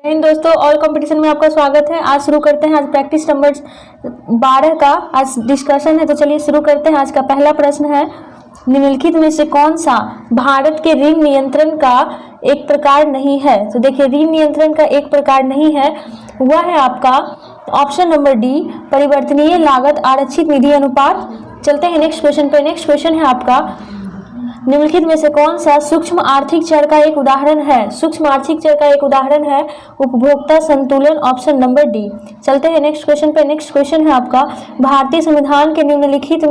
दोस्तों, all competition में आपका स्वागत है। आज शुरू करते हैं। आज प्रैक्टिस नंबर 12 का आज डिस्कशन है। तो चलिए शुरू करते हैं। आज का पहला प्रश्न है, निम्नलिखित में से कौन सा भारत के ऋण नियंत्रण का एक प्रकार नहीं है। तो देखिए, ऋण नियंत्रण का एक प्रकार नहीं है, वह है आपका ऑप्शन नंबर डी, परिवर्तनीय लागत आरक्षित निधि अनुपात। चलते हैं नेक्स्ट क्वेश्चन पे। नेक्स्ट क्वेश्चन है आपका, निम्नलिखित में से कौन सा सूक्ष्म आर्थिक चर का एक उदाहरण है। सूक्ष्म आर्थिक चर का एक उदाहरण है उपभोक्ता संतुलन, ऑप्शन नंबर डी। चलते हैं नेक्स्ट क्वेश्चन पे। नेक्स्ट क्वेश्चन है आपका, भारतीय संविधान के निम्नलिखित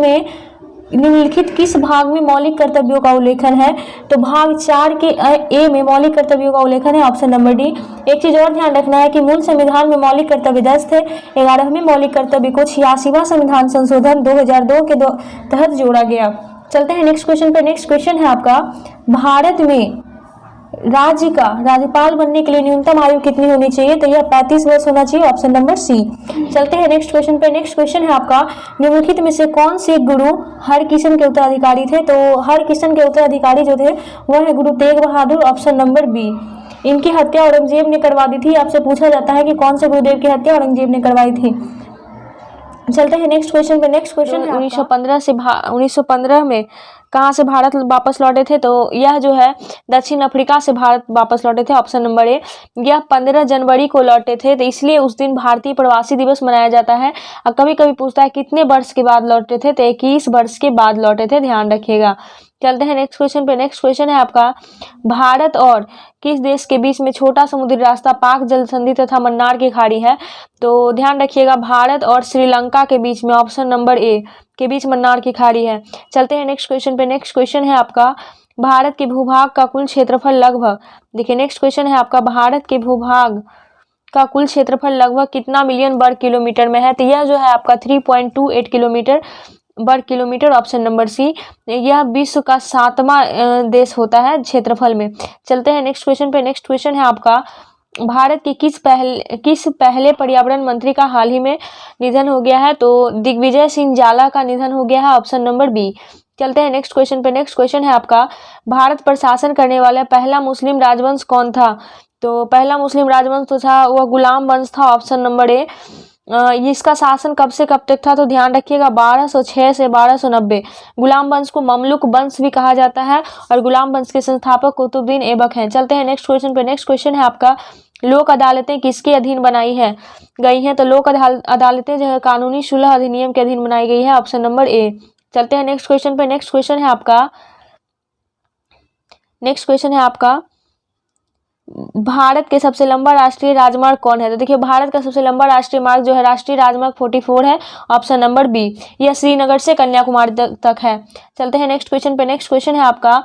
किस भाग में मौलिक कर्तव्यों का उल्लेखन है। तो भाग 4 के ए में मौलिक कर्तव्यों का उल्लेखन है, ऑप्शन नंबर डी। एक चीज और ध्यान रखना है कि मूल संविधान में मौलिक कर्तव्य 10 थे। 11वें मौलिक कर्तव्य को 86वां संविधान संशोधन 2002 के तहत जोड़ा गया। चलते हैं नेक्स्ट क्वेश्चन पे। नेक्स्ट क्वेश्चन है आपका, भारत में राज्य का राज्यपाल बनने के लिए न्यूनतम आयु कितनी होनी चाहिए। तो यह 35 वर्ष होना चाहिए, ऑप्शन नंबर सी। चलते हैं नेक्स्ट क्वेश्चन पे। नेक्स्ट क्वेश्चन है आपका, निम्नलिखित में से कौन से गुरु हरकिशन के उत्तराधिकारी थे। तो हरकिशन के उत्तराधिकारी जो थे वह है Guru Tegh Bahadur, option number B. इनकी हत्या औरंगजेब ने करवा दी थी। आपसे पूछा जाता है कि कौन से गुरुदेव की हत्या औरंगजेब ने करवाई थी। चलते हैं नेक्स्ट क्वेश्चन पे। नेक्स्ट क्वेश्चन है 1915 में कहाँ से भारत वापस लौटे थे। तो यह जो है दक्षिण अफ्रीका से भारत वापस लौटे थे, ऑप्शन नंबर ए। यह 15 जनवरी को लौटे थे, तो इसलिए उस दिन भारतीय प्रवासी दिवस मनाया जाता है। और कभी कभी पूछता है कितने वर्ष के बाद लौटे थे, तो 21 वर्ष के बाद लौटे थे, ध्यान रखिएगा। चलते हैं नेक्स्ट क्वेश्चन पे। नेक्स्ट क्वेश्चन है आपका, भारत और किस देश के बीच में छोटा समुद्री रास्ता पाक जल संधि तथा मन्नार की खाड़ी है। तो ध्यान रखिएगा, भारत और श्रीलंका के बीच में, ऑप्शन नंबर ए के बीच मन्नार की खाड़ी है। चलते हैं नेक्स्ट क्वेश्चन पे। नेक्स्ट क्वेश्चन है आपका, भारत के भूभाग का कुल क्षेत्रफल लगभग, देखिए नेक्स्ट क्वेश्चन है आपका, भारत के भूभाग का कुल क्षेत्रफल लगभग कितना मिलियन वर्ग किलोमीटर में है। तो यह जो है आपका 3.28 किलोमीटर वर्ग किलोमीटर, ऑप्शन नंबर सी। यह विश्व का 7वां देश होता है क्षेत्रफल में। चलते हैं नेक्स्ट क्वेश्चन पे। नेक्स्ट क्वेश्चन है आपका, भारत के किस पहले पर्यावरण मंत्री का हाल ही में निधन हो गया है। तो दिग्विजय सिंह जाला का निधन हो गया है, ऑप्शन नंबर बी। चलते हैं नेक्स्ट क्वेश्चन पे। नेक्स्ट क्वेश्चन है आपका, भारत पर शासन करने वाला पहला मुस्लिम राजवंश कौन था। तो पहला मुस्लिम राजवंश तो था वह गुलाम वंश था, ऑप्शन नंबर ए। इसका शासन कब से कब तक था। तो ध्यान रखिएगा 1206 से 1290। गुलाम वंश को ममलुक वंश भी कहा जाता है और गुलाम वंश के संस्थापक कुतुबुद्दीन ऐबक हैं। चलते हैं नेक्स्ट क्वेश्चन पे। नेक्स्ट क्वेश्चन है आपका, लोक अदालतें किसके अधीन बनाई है गई हैं। तो लोक अदालतें जो है कानूनी सुलह अधिनियम के अधीन बनाई गई है, ऑप्शन नंबर ए। चलते हैं नेक्स्ट क्वेश्चन पे। नेक्स्ट क्वेश्चन है आपका, भारत के सबसे लंबा राष्ट्रीय राजमार्ग कौन है। तो देखिए, भारत का सबसे लंबा राष्ट्रीय मार्ग जो है राष्ट्रीय राजमार्ग 44 है, ऑप्शन नंबर बी। यह श्रीनगर से कन्याकुमारी तक है। चलते हैं नेक्स्ट क्वेश्चन पे। नेक्स्ट क्वेश्चन है आपका,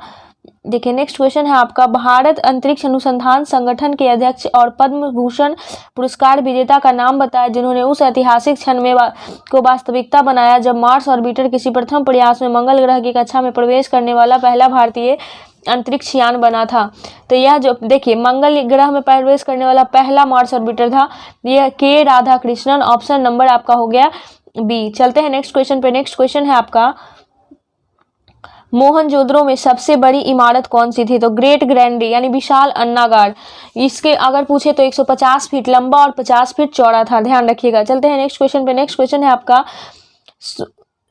देखिए नेक्स्ट क्वेश्चन है आपका, भारत अंतरिक्ष अनुसंधान संगठन के अध्यक्ष और पद्म भूषण पुरस्कार विजेता का नाम बताया जिन्होंने उस ऐतिहासिक क्षण में को वास्तविकता बनाया जब मार्स ऑर्बिटर किसी प्रथम प्रयास में मंगल ग्रह की कक्षा में प्रवेश करने वाला पहला भारतीय अंतरिक्ष यान बना था। तो यह जो देखिए मंगल ग्रह में प्रवेश करने वाला पहला मार्स ऑर्बिटर था, यह के राधाकृष्णन, ऑप्शन नंबर आपका हो गया बी। चलते हैं नेक्स्ट क्वेश्चन पे। नेक्स्ट क्वेश्चन है आपका, मोहनजोदड़ो में सबसे बड़ी इमारत कौन सी थी। तो ग्रेट ग्रैंडी यानी विशाल अन्नागार, इसके अगर पूछे तो 150 फीट लंबा और 50 फीट चौड़ा था, ध्यान रखिएगा। चलते हैं नेक्स्ट क्वेश्चन पे। नेक्स्ट क्वेश्चन है आपका,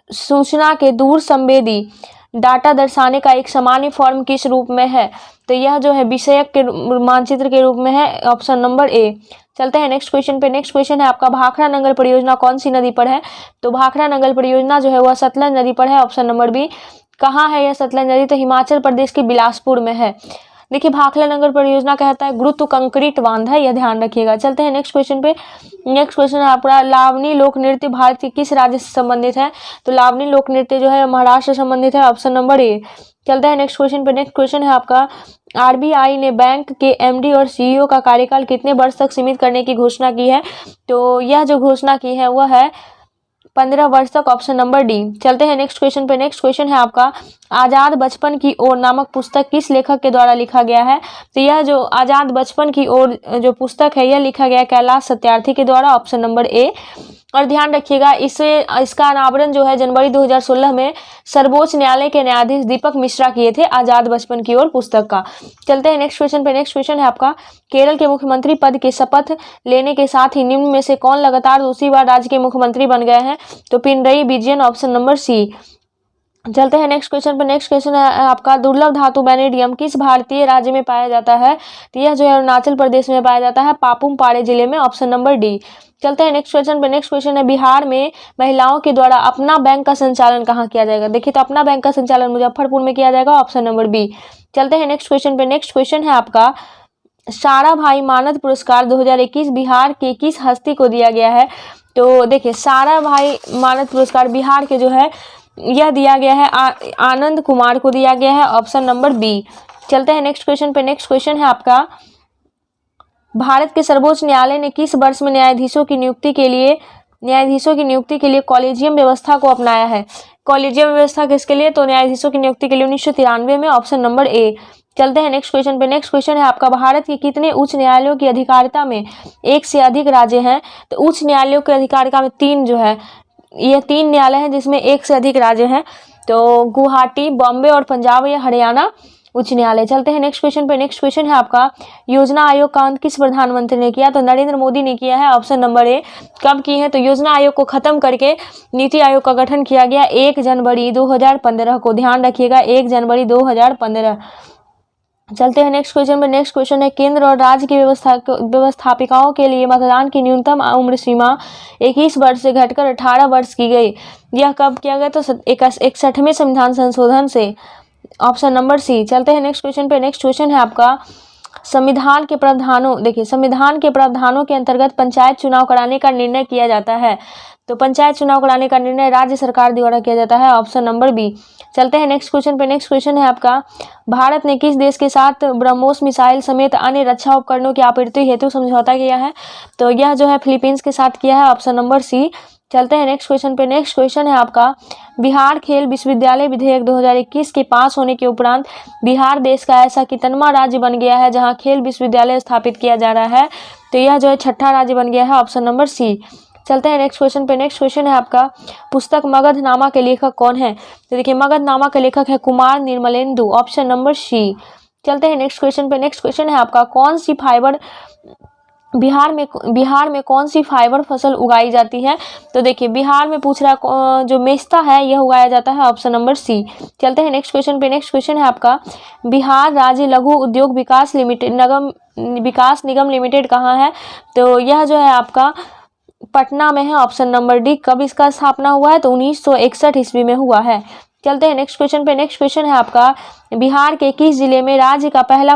सूचना के दूर संवेदी डाटा दर्शाने का एक सामान्य फॉर्म किस रूप में है। तो यह जो है विषयक के मानचित्र के रूप में है, ऑप्शन नंबर ए। चलते हैं नेक्स्ट क्वेश्चन पे। नेक्स्ट क्वेश्चन है आपका, भाखड़ा नंगल परियोजना कौन सी नदी पर है। तो भाखड़ा नंगल परियोजना जो है वह सतलज नदी पर है, ऑप्शन नंबर बी। कहाँ है यह सतलज नदी। तो हिमाचल प्रदेश के बिलासपुर में है। देखिए, भाखड़ा नंगल परियोजना कहता है गुरुत्व कंक्रीट बांध है, यह ध्यान रखिएगा। चलते हैं नेक्स्ट क्वेश्चन पे। नेक्स्ट क्वेश्चन है आपका, लावनी लोक नृत्य भारत के किस राज्य से संबंधित है। तो लावनी लोक नृत्य जो है महाराष्ट्र से संबंधित है, ऑप्शन नंबर ए। चलते हैं नेक्स्ट क्वेश्चन पे। नेक्स्ट क्वेश्चन है आपका, आरबीआई ने बैंक के एमडी और सीईओ का कार्यकाल कितने वर्ष तक सीमित करने की घोषणा की है। तो यह जो घोषणा की है वह है 15 वर्ष तक, ऑप्शन नंबर डी। चलते हैं नेक्स्ट क्वेश्चन पे। नेक्स्ट क्वेश्चन है आपका, आजाद बचपन की ओर नामक पुस्तक किस लेखक के द्वारा लिखा गया है। तो यह जो आजाद बचपन की ओर जो पुस्तक है यह लिखा गया कैलाश सत्यार्थी के द्वारा, ऑप्शन नंबर ए। और ध्यान रखिएगा इसका अनावरण जो है जनवरी 2016 में सर्वोच्च न्यायालय के न्यायाधीश दीपक मिश्रा किए थे आजाद बचपन की ओर पुस्तक का। चलते हैं नेक्स्ट क्वेश्चन पे। नेक्स्ट क्वेश्चन है आपका, केरल के मुख्यमंत्री पद के शपथ लेने के साथ ही निम्न में से कौन लगातार दूसरी बार राज्य के मुख्यमंत्री बन गए हैं? तो Pinarayi Vijayan, option number C. चलते हैं नेक्स्ट क्वेश्चन पे। नेक्स्ट क्वेश्चन है आपका, दुर्लभ धातु वैनेडियम किस भारतीय राज्य में पाया जाता है? तो यह जो है अरुणाचल प्रदेश में पाया जाता है, पापुम पारे जिले में, ऑप्शन नंबर डी। चलते हैं नेक्स्ट क्वेश्चन पे। नेक्स्ट क्वेश्चन है, बिहार में महिलाओं के द्वारा अपना बैंक का संचालन कहाँ किया जाएगा? देखिए तो अपना बैंक का संचालन मुजफ्फरपुर में किया जाएगा, ऑप्शन नंबर बी। चलते हैं नेक्स्ट क्वेश्चन पे। नेक्स्ट क्वेश्चन है आपका, साराभाई मानद पुरस्कार 2021 बिहार के किस हस्ती को दिया गया है? तो देखिए साराभाई मानद पुरस्कार बिहार के जो है यह दिया गया है आनंद कुमार को दिया गया है, ऑप्शन नंबर बी। चलते हैं नेक्स्ट क्वेश्चन पे। नेक्स्ट क्वेश्चन है आपका, भारत के सर्वोच्च न्यायालय ने किस वर्ष में न्यायाधीशों की नियुक्ति के लिए कॉलेजियम व्यवस्था को अपनाया है? कॉलेजियम व्यवस्था किसके लिए? तो न्यायाधीशों की नियुक्ति के लिए 1993 में, ऑप्शन नंबर ए। चलते हैं नेक्स्ट क्वेश्चन पे। नेक्स्ट क्वेश्चन है आपका, भारत के कितने उच्च न्यायालयों की अधिकारिता में एक से अधिक राज्य हैं? तो उच्च न्यायालयों की अधिकारिता में तीन जो है, ये 3 न्यायालय हैं जिसमें एक से अधिक राज्य हैं, तो गुवाहाटी, बॉम्बे और पंजाब या हरियाणा उच्च न्यायालय। चलते हैं नेक्स्ट क्वेश्चन पे। नेक्स्ट क्वेश्चन है आपका, योजना आयोग का अंत किस प्रधानमंत्री ने किया? तो नरेंद्र मोदी ने किया है, ऑप्शन नंबर ए। कब की है? तो योजना आयोग को खत्म करके नीति आयोग का गठन किया गया 1 जनवरी 2015 को, ध्यान रखिएगा 1 जनवरी 2015। चलते हैं नेक्स्ट क्वेश्चन पे। नेक्स्ट क्वेश्चन है, केंद्र और राज्य की व्यवस्थापिकाओं के लिए मतदान की न्यूनतम उम्र सीमा 21 वर्ष से घटकर 18 वर्ष की गई। यह कब किया गया? तो 61वें संविधान संशोधन से, ऑप्शन नंबर सी। चलते हैं नेक्स्ट क्वेश्चन पे। नेक्स्ट क्वेश्चन है आपका, संविधान के प्रावधानों के अंतर्गत पंचायत चुनाव कराने का निर्णय किया जाता है? तो पंचायत चुनाव कराने का निर्णय राज्य सरकार द्वारा किया जाता है, ऑप्शन नंबर बी। चलते हैं नेक्स्ट क्वेश्चन पे। नेक्स्ट क्वेश्चन है आपका, भारत ने किस देश के साथ ब्रह्मोस मिसाइल समेत अन्य रक्षा उपकरणों की आपूर्ति हेतु समझौता किया है? तो यह जो है फिलीपींस के साथ किया है, ऑप्शन नंबर सी। चलते हैं नेक्स्ट क्वेश्चन पे। नेक्स्ट क्वेश्चन है आपका, बिहार खेल विश्वविद्यालय विधेयक 2021 के पास होने के उपरांत बिहार देश का ऐसा कितनवां राज्य बन गया है जहां खेल विश्वविद्यालय स्थापित किया जा रहा है? तो यह जो है 6ठा राज्य बन गया है, ऑप्शन नंबर सी। चलते हैं नेक्स्ट क्वेश्चन पे। नेक्स्ट क्वेश्चन है आपका, पुस्तक मगधनामा के लेखक कौन है? तो देखिए मगधनामा के लेखक है कुमार निर्मलेंदु, ऑप्शन नंबर सी। चलते हैं नेक्स्ट क्वेश्चन पे। नेक्स्ट क्वेश्चन है आपका, बिहार में कौन सी फाइबर फसल उगाई जाती है? तो देखिए बिहार में पूछ रहा है जो मेस्ता है यह उगाया जाता है, ऑप्शन नंबर सी। चलते हैं नेक्स्ट क्वेश्चन पे। नेक्स्ट क्वेश्चन है आपका, बिहार राज्य लघु उद्योग विकास निगम लिमिटेड कहाँ है? तो यह जो है आपका पटना में है, ऑप्शन नंबर डी। कब इसका स्थापना हुआ है? तो 1961 ईस्वी में हुआ है। चलते हैं नेक्स्ट क्वेश्चन पे। नेक्स्ट क्वेश्चन है आपका, बिहार के किस जिले में राज्य का पहला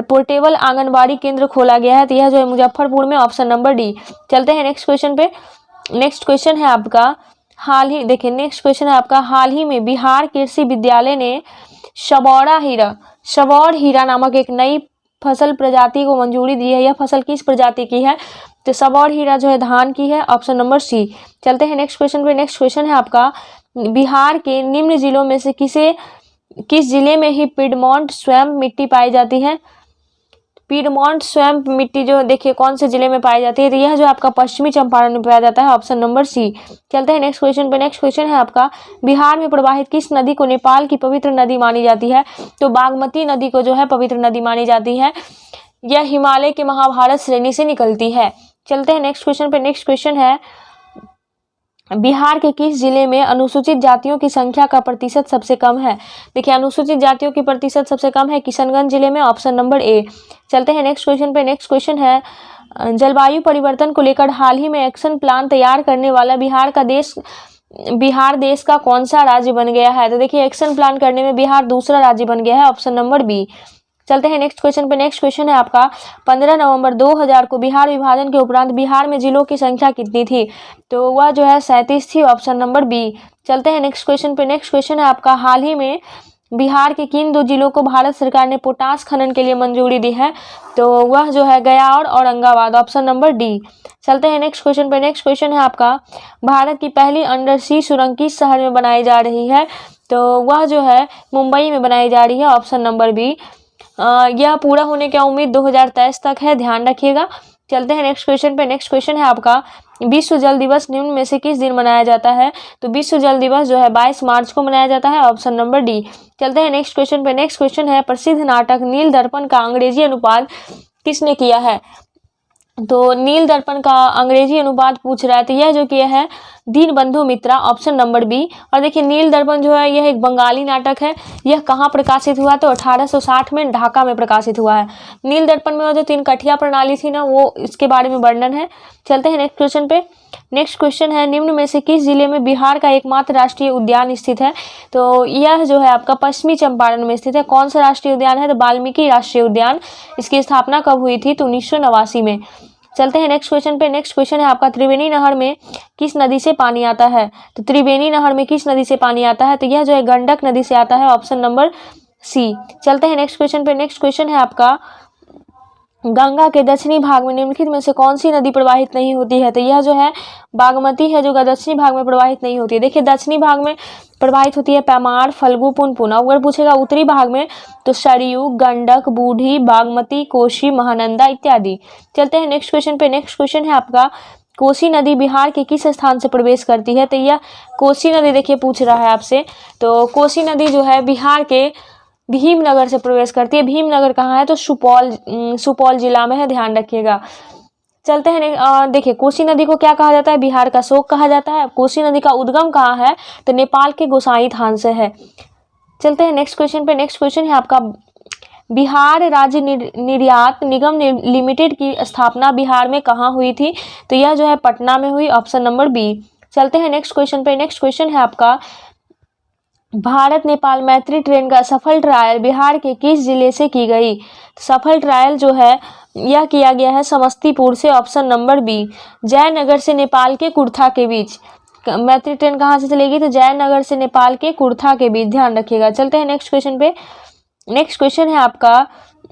पोर्टेबल आंगनबाड़ी केंद्र खोला गया है? तो यह जो है मुजफ्फरपुर में, ऑप्शन नंबर डी। चलते हैं नेक्स्ट क्वेश्चन पे। नेक्स्ट क्वेश्चन है आपका, हाल ही में बिहार कृषि विद्यालय ने शबौर हीरा नामक एक नई फसल प्रजाति को मंजूरी दी है। यह फसल किस प्रजाति की है? तो शबौर हीरा जो है धान की है, ऑप्शन नंबर सी। चलते हैं नेक्स्ट क्वेश्चन पे। नेक्स्ट क्वेश्चन है आपका, बिहार के निम्न जिलों में से किस जिले में ही पिडमॉन्ट स्वैम्प मिट्टी पाई जाती है? पिडमॉन्ट स्वैम्प मिट्टी जो देखिए कौन से जिले में पाई जाती है? तो यह जो आपका पश्चिमी चंपारण में पाया जाता है, ऑप्शन नंबर सी। चलते हैं नेक्स्ट क्वेश्चन पे। नेक्स्ट क्वेश्चन है आपका, बिहार में प्रवाहित किस नदी को नेपाल की पवित्र नदी मानी जाती है? तो बागमती नदी को जो है पवित्र नदी मानी जाती है। यह हिमालय के महाभारत श्रेणी से निकलती है। चलते हैं नेक्स्ट क्वेश्चन पे। नेक्स्ट क्वेश्चन है, बिहार के किस जिले में अनुसूचित जातियों की संख्या का प्रतिशत सबसे कम है? देखिए अनुसूचित जातियों की प्रतिशत सबसे कम है किशनगंज जिले में, ऑप्शन नंबर ए। चलते हैं नेक्स्ट क्वेश्चन पे। नेक्स्ट क्वेश्चन है, जलवायु परिवर्तन को लेकर हाल ही में एक्शन प्लान तैयार करने वाला बिहार देश का कौन सा राज्य बन गया है? तो देखिए एक्शन प्लान करने में बिहार दूसरा राज्य बन गया है, ऑप्शन नंबर बी। चलते हैं नेक्स्ट क्वेश्चन पे। नेक्स्ट क्वेश्चन है आपका, 15 नवंबर 2000 को बिहार विभाजन के उपरांत बिहार में जिलों की संख्या कितनी थी? तो वह जो है 37 थी, ऑप्शन नंबर बी। चलते हैं नेक्स्ट क्वेश्चन पे। नेक्स्ट क्वेश्चन है आपका, हाल ही में बिहार के किन 2 जिलों को भारत सरकार ने पोटास खनन के लिए मंजूरी दी है? तो वह जो है गया और औरंगाबाद, ऑप्शन नंबर डी। चलते हैं नेक्स्ट क्वेश्चन पे। नेक्स्ट क्वेश्चन है आपका, भारत की पहली अंडर सी सुरंग किस शहर में बनाई जा रही है? तो वह जो है मुंबई में बनाई जा रही है, ऑप्शन नंबर बी। यह पूरा होने की उम्मीद 2023 तक है, ध्यान रखिएगा। चलते हैं नेक्स्ट क्वेश्चन पे। नेक्स्ट क्वेश्चन है आपका, विश्व जल दिवस निम्न में से किस दिन मनाया जाता है? तो विश्व जल दिवस जो है 22 मार्च को मनाया जाता है, ऑप्शन नंबर डी। चलते हैं नेक्स्ट क्वेश्चन पे। नेक्स्ट क्वेश्चन है, प्रसिद्ध नाटक नील दर्पण का अंग्रेजी अनुवाद किसने किया है? तो नील दर्पण का अंग्रेजी अनुवाद पूछ रहा है, तो यह जो किया है दीनबंधु मित्रा, ऑप्शन नंबर बी। और देखिए नील दर्पण जो है यह एक बंगाली नाटक है। यह कहाँ प्रकाशित हुआ? तो 1860 में ढाका में प्रकाशित हुआ है। नील दर्पण में जो 3 कठिया प्रणाली थी ना, वो इसके बारे में वर्णन है। चलते हैं नेक्स्ट क्वेश्चन पे। नेक्स्ट क्वेश्चन है, निम्न में से किस जिले में बिहार का एकमात्र राष्ट्रीय उद्यान स्थित है? तो यह जो है आपका पश्चिमी चंपारण में स्थित है। कौन सा राष्ट्रीय उद्यान है? तो वाल्मीकि राष्ट्रीय उद्यान। इसकी स्थापना कब हुई थी? तो 1989 में। चलते हैं नेक्स्ट क्वेश्चन पे। नेक्स्ट क्वेश्चन है आपका, त्रिवेणी नहर में किस नदी से पानी आता है? तो त्रिवेणी नहर में किस नदी से पानी आता है? तो यह जो है गंडक नदी से आता है, ऑप्शन नंबर सी। चलते हैं नेक्स्ट क्वेश्चन पे। नेक्स्ट क्वेश्चन है आपका, गंगा के दक्षिणी भाग में निम्नलिखित में से कौन सी नदी प्रवाहित नहीं होती है? तो यह जो है बागमती है, जो दक्षिणी भाग में प्रवाहित नहीं होती है। देखिए दक्षिणी भाग में प्रवाहित होती है पैमार, फल्गु, पुनपुन। अगर पूछेगा उत्तरी भाग में तो सरयू, गंडक, बूढ़ी, बागमती, कोसी, महानंदा इत्यादि। चलते हैं नेक्स्ट क्वेश्चन पे। नेक्स्ट क्वेश्चन है आपका, कोसी नदी बिहार के किस स्थान से प्रवेश करती है? तो यह कोसी नदी देखिए पूछ रहा है आपसे। तो कोसी नदी जो है बिहार के भीमनगर से प्रवेश करती है। भीमनगर कहाँ है? तो सुपौल जिला में है, ध्यान रखिएगा। चलते हैं देखिए कोसी नदी को क्या कहा जाता है? बिहार का शोक कहा जाता है। कोसी नदी का उद्गम कहाँ है? तो नेपाल के गोसाई थान से है। चलते हैं नेक्स्ट क्वेश्चन पे। नेक्स्ट क्वेश्चन है आपका, बिहार राज्य निर्यात निगम लिमिटेड की स्थापना बिहार में कहाँ हुई थी? तो यह जो है पटना में हुई, ऑप्शन नंबर बी। चलते हैं नेक्स्ट क्वेश्चन पे। नेक्स्ट क्वेश्चन है आपका, भारत नेपाल मैत्री ट्रेन का सफल ट्रायल बिहार के किस जिले से की गई? सफल ट्रायल जो है यह किया गया है समस्तीपुर से, ऑप्शन नंबर बी। जयनगर से नेपाल के कुर्था के बीच मैत्री ट्रेन कहाँ से चलेगी? तो जयनगर से नेपाल के कुर्था के बीच, ध्यान रखिएगा। चलते हैं नेक्स्ट क्वेश्चन पे। नेक्स्ट क्वेश्चन है आपका,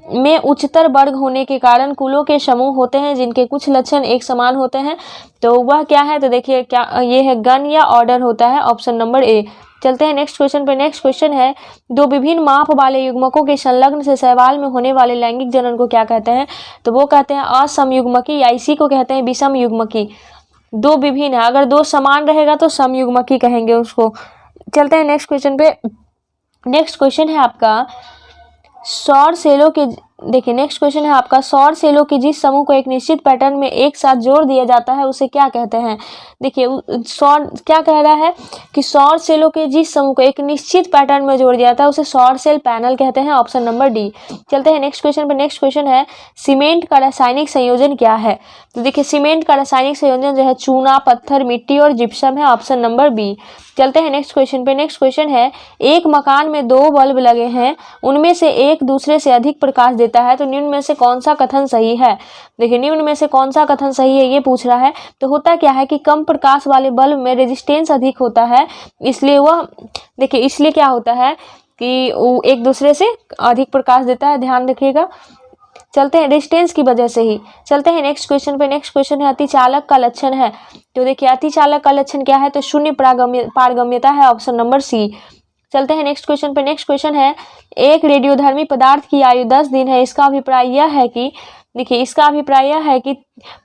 में उच्चतर वर्ग होने के कारण कुलों के समूह होते हैं जिनके कुछ लक्षण एक समान होते हैं, तो वह क्या है? तो देखिए क्या ये है, गण या ऑर्डर होता है, ऑप्शन नंबर ए। चलते हैं नेक्स्ट क्वेश्चन पे। नेक्स्ट क्वेश्चन है, दो विभिन्न माप वाले युग्मकों के संलग्न से शैवाल में होने वाले लैंगिक जनन को क्या कहते हैं? तो वो कहते हैं असमयुग्मकी, या इसी को कहते हैं विषम युग्मकी। दो विभिन्न है, अगर दो समान रहेगा तो समयुग्मकी कहेंगे उसको। चलते हैं नेक्स्ट क्वेश्चन पे। नेक्स्ट क्वेश्चन है आपका, सौर सेलों के देखिए नेक्स्ट क्वेश्चन है आपका, सौर सेलों के जिस समूह को एक निश्चित पैटर्न में एक साथ जोड़ दिया जाता है उसे क्या कहते हैं? देखिए सौर क्या कह रहा है कि सौर सेलों के जिस समूह को एक निश्चित पैटर्न में जोड़ दिया जाता है उसे सौर सेल पैनल कहते हैं, ऑप्शन नंबर डी। चलते हैं नेक्स्ट क्वेश्चन पर। नेक्स्ट क्वेश्चन है, सीमेंट का रासायनिक संयोजन क्या है? तो देखिए सीमेंट का रासायनिक संयोजन जो है चूना, पत्थर, मिट्टी और जिप्सम है, ऑप्शन नंबर बी। चलते हैं नेक्स्ट क्वेश्चन पे। नेक्स्ट क्वेश्चन है, एक मकान में 2 बल्ब लगे हैं, उनमें से एक दूसरे से अधिक प्रकाश देता है, तो निम्न में से कौन सा कथन सही है? देखिए निम्न में से कौन सा कथन सही है ये पूछ रहा है। तो होता क्या है कि कम प्रकाश वाले बल्ब में रेजिस्टेंस अधिक होता है, इसलिए वह देखिए इसलिए क्या होता है कि वो एक दूसरे से अधिक प्रकाश देता है, ध्यान रखिएगा। चलते हैं रेजिस्टेंस की वजह से ही। चलते हैं नेक्स्ट क्वेश्चन पे। नेक्स्ट क्वेश्चन है, अतिचालक का लक्षण है। तो देखिए अतिचालक का लक्षण क्या है? तो शून्य पारगम्यता है, ऑप्शन नंबर सी। चलते हैं नेक्स्ट क्वेश्चन पे। नेक्स्ट क्वेश्चन है, एक रेडियोधर्मी पदार्थ की आयु 10 दिन है, इसका अभिप्राय यह है कि देखिए इसका अभिप्राय यह है कि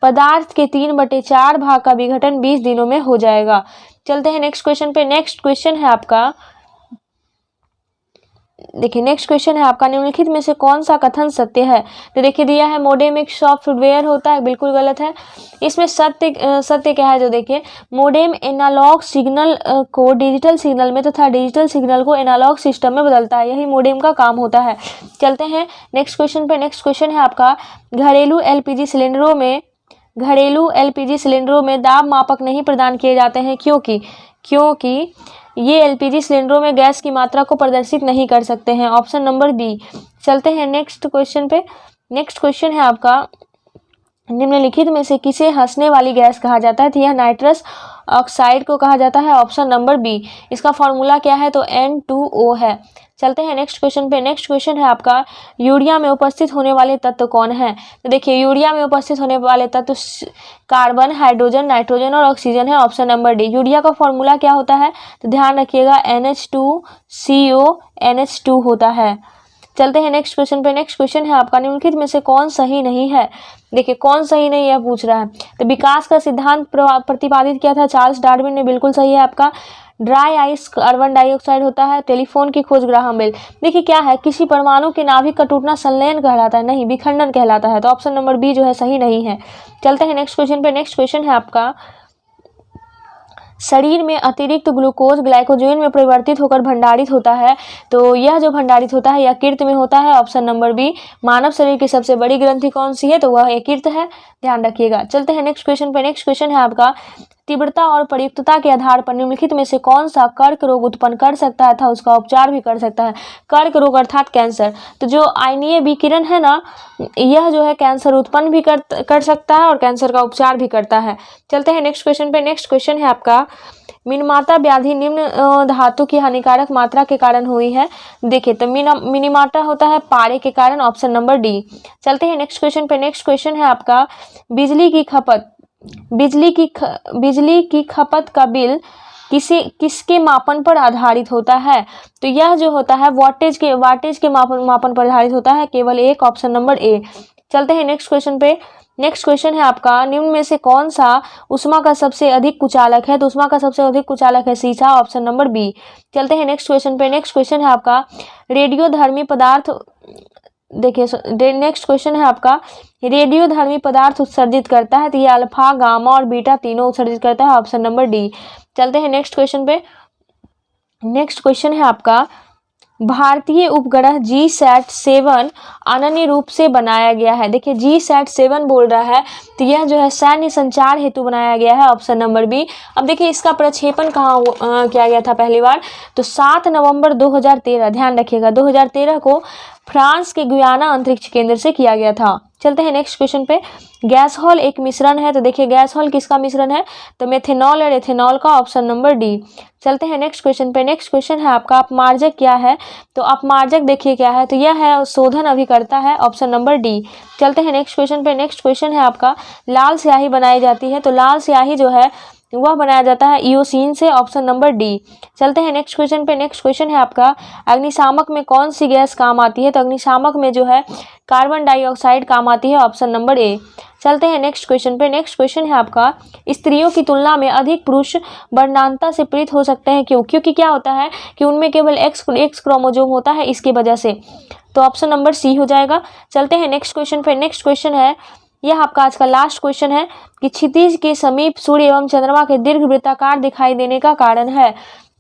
पदार्थ के 3/4 भाग का विघटन 20 दिनों में हो जाएगा। चलते हैं नेक्स्ट क्वेश्चन पे। नेक्स्ट क्वेश्चन है आपका, देखिए नेक्स्ट क्वेश्चन है आपका, निम्नलिखित में से कौन सा कथन सत्य है? तो देखिए दिया है मोडेम एक सॉफ्टवेयर होता है, बिल्कुल गलत है। इसमें सत्य क्या है? जो देखिए मोडेम एनालॉग सिग्नल को डिजिटल सिग्नल में तथा डिजिटल सिग्नल को एनालॉग सिस्टम में बदलता है, यही मोडेम का काम होता है। चलते हैं नेक्स्ट क्वेश्चन पे। नेक्स्ट क्वेश्चन है आपका, घरेलू एलपीजी सिलेंडरों में दाब मापक नहीं प्रदान किए जाते हैं, क्योंकि ये एलपीजी सिलेंडरों में गैस की मात्रा को प्रदर्शित नहीं कर सकते हैं, ऑप्शन नंबर बी। चलते हैं नेक्स्ट क्वेश्चन पे। नेक्स्ट क्वेश्चन है आपका, निम्नलिखित में से किसे हंसने वाली गैस कहा जाता है? तो यह नाइट्रस ऑक्साइड को कहा जाता है, ऑप्शन नंबर बी। इसका फॉर्मूला क्या है? तो N2O है। चलते हैं नेक्स्ट क्वेश्चन पे। नेक्स्ट क्वेश्चन है आपका, यूरिया में उपस्थित होने वाले तत्व कौन है? तो देखिए यूरिया में उपस्थित होने वाले तत्व कार्बन, हाइड्रोजन, नाइट्रोजन और ऑक्सीजन है, ऑप्शन नंबर डी। यूरिया का फॉर्मूला क्या होता है? तो ध्यान रखिएगा NH2CO NH2 होता है। चलते हैं नेक्स्ट क्वेश्चन पे। नेक्स्ट क्वेश्चन है आपका, निम्नलिखित में से कौन सही नहीं है। देखिए कौन सही नहीं है पूछ रहा है। तो विकास का सिद्धांत प्रतिपादित किया था चार्ल्स डार्विन ने, बिल्कुल सही है आपका। ड्राई आइस कार्बन डाइऑक्साइड होता है। टेलीफोन की खोज ग्राहम बेल। देखिए क्या है, किसी परमाणु के नाभिक का टूटना संलयन कहलाता है, नहीं विखंडन कहलाता है। तो ऑप्शन नंबर बी जो है सही नहीं है। चलते हैं नेक्स्ट क्वेश्चन पे। नेक्स्ट क्वेश्चन है आपका, शरीर में अतिरिक्त ग्लूकोज ग्लाइकोजन में परिवर्तित होकर भंडारित होता है। तो यह जो भंडारित होता है यह यकृत में होता है। Option number B. मानव शरीर की सबसे बड़ी ग्रंथि कौन सी है, तो वह यकृत है, ध्यान रखिएगा। चलते हैं नेक्स्ट क्वेश्चन पे। नेक्स्ट क्वेश्चन है आपका, तीव्रता और प्रयुक्तता के आधार पर निम्नलिखित में से कौन सा कर्क रोग उत्पन्न कर सकता है तथा उसका उपचार भी कर सकता है। कर्क रोग अर्थात कैंसर। तो जो आयनीय विकिरण है ना, यह जो है कैंसर उत्पन्न भी कर सकता है और कैंसर का उपचार भी करता है। चलते हैं नेक्स्ट क्वेश्चन पे। नेक्स्ट क्वेश्चन है आपका, मिनीमाटा व्याधि निम्न धातु की हानिकारक मात्रा के कारण हुई है। देखिए तो मिनीमाटा होता है पारे के कारण। Option number D. चलते हैं नेक्स्ट क्वेश्चन पे। नेक्स्ट क्वेश्चन है आपका, बिजली की खपत का बिल किसके मापन पर आधारित होता है। तो यह जो होता है वाटेज के मापन पर आधारित होता है, केवल एक। Option number A. चलते हैं नेक्स्ट क्वेश्चन पे। नेक्स्ट क्वेश्चन है आपका, निम्न में से कौन सा उष्मा का सबसे अधिक कुचालक है। तो उष्मा का सबसे अधिक कुचालक है सीसा। Option number B. चलते हैं नेक्स्ट क्वेश्चन पे। नेक्स्ट क्वेश्चन है आपका, रेडियोधर्मी पदार्थ। देखिए नेक्स्ट क्वेश्चन है आपका, रेडियोधर्मी पदार्थ उत्सर्जित करता है। तो ये अल्फा गामा और बीटा तीनों उत्सर्जित करता है। Option number D. चलते हैं नेक्स्ट क्वेश्चन पे। नेक्स्ट क्वेश्चन है आपका, भारतीय उपग्रह GSAT-7 अनन्य रूप से बनाया गया है। देखिए GSAT-7 बोल रहा है, तो यह जो है सैन्य संचार हेतु बनाया गया है। Option number B. अब देखिए इसका प्रक्षेपण कहाँ किया गया था पहली बार, तो 7 नवंबर 2013, ध्यान रखिएगा 2013 को फ्रांस के गुयाना अंतरिक्ष केंद्र से किया गया था। चलते हैं नेक्स्ट क्वेश्चन पे। गैस हॉल एक मिश्रण है। तो देखिए गैस हॉल किसका मिश्रण है, तो मेथेनॉल और एथेनॉल का। Option number D. चलते हैं नेक्स्ट क्वेश्चन पे। नेक्स्ट क्वेश्चन है आपका, अपमार्जक क्या है। तो अपमार्जक देखिए क्या है, तो यह है शोधन अभिकर्ता है। Option number D. चलते हैं नेक्स्ट क्वेश्चन पे। नेक्स्ट क्वेश्चन है आपका, लाल स्याही बनाई जाती है। तो लाल स्याही जो है वह बनाया जाता है इयोसिन से। Option number D. चलते हैं नेक्स्ट क्वेश्चन पे। नेक्स्ट क्वेश्चन है आपका, अग्निशामक में कौन सी गैस काम आती है। तो अग्निशामक में जो है कार्बन डाइऑक्साइड काम आती है। Option number A. चलते हैं नेक्स्ट क्वेश्चन पे। नेक्स्ट क्वेश्चन है आपका, स्त्रियों की तुलना में अधिक पुरुष वर्णांता से पीड़ित हो सकते हैं, क्यों। क्योंकि क्या होता है कि उनमें केवल एक्स क्रोमोजोम होता है, इसकी वजह से। तो ऑप्शन नंबर सी हो जाएगा। चलते हैं नेक्स्ट क्वेश्चन पे। नेक्स्ट क्वेश्चन है, यह आपका आज का लास्ट क्वेश्चन है कि क्षितिज के समीप सूर्य एवं चंद्रमा के दीर्घ वृत्ताकार दिखाई देने का कारण है।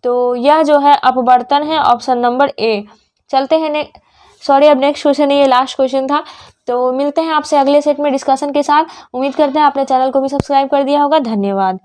तो यह जो है अपवर्तन है। Option number A. चलते हैं अब नेक्स्ट क्वेश्चन है, ये लास्ट क्वेश्चन था। तो मिलते हैं आपसे अगले सेट में डिस्कशन के साथ। उम्मीद करते हैं आपने चैनल को भी सब्सक्राइब कर दिया होगा। धन्यवाद।